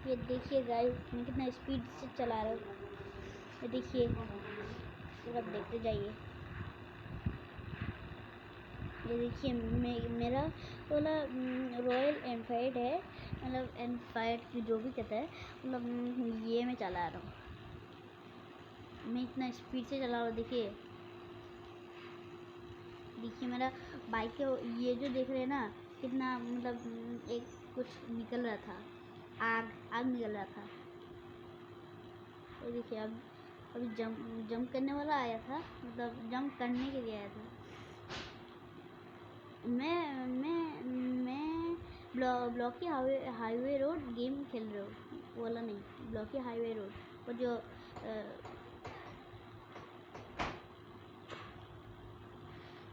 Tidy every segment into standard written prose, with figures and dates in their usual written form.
ये देखिए गाइस, मैं कितना स्पीड से चला रहा हूँ। ये देखिए, पूरा देखते जाइए। ये देखिए, मेरा वाला रॉयल एनफील्ड है, मतलब एनफील्ड की जो भी कहता है, मतलब ये मैं चला रहा हूँ। मैं इतना स्पीड से चला रहा हूँ। देखिए मेरा बाइक के ये जो देख रहे हैं ना, कितना मतलब एक कुछ निकल रहा था, आग निकल रहा था। तो देखिए अभी जंप करने वाला आया था, मतलब जंप करने के लिए आया था। मैं ब्लॉकी हाईवे रोड गेम खेल रहा हूँ, वो वाला नहीं, ब्लॉकी हाईवे रोड, और जो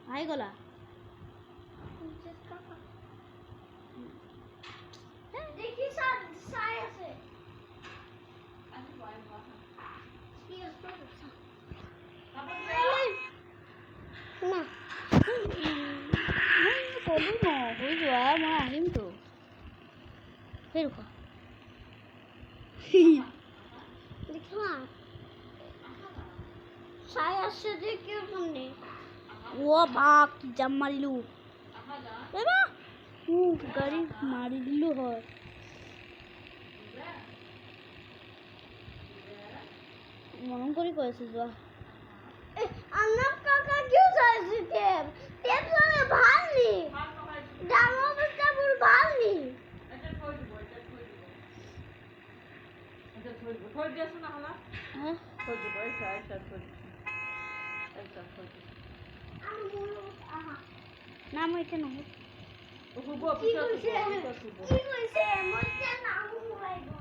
हाई गोला देखिए साया से ना बोलू ना हो जाए, मैं আহিম तो फिर रुको। देखो ना साया से देखिए तुमने वो बाप की जम मारिलू बाबा, गाड़ी मारिलू हो। মন করে কইছে যা আমার কাকা কিউ যাইছে টেপ টেপ সরে ভালনি ডাঙর অবস্থা পুরো ভালনি এটা থই দিছ না হলা হ্যাঁ থই দিব এটা থই আমি বলবো আহা না মই এটা নহয় কি কইছে মধ্যে নাম মোবাইল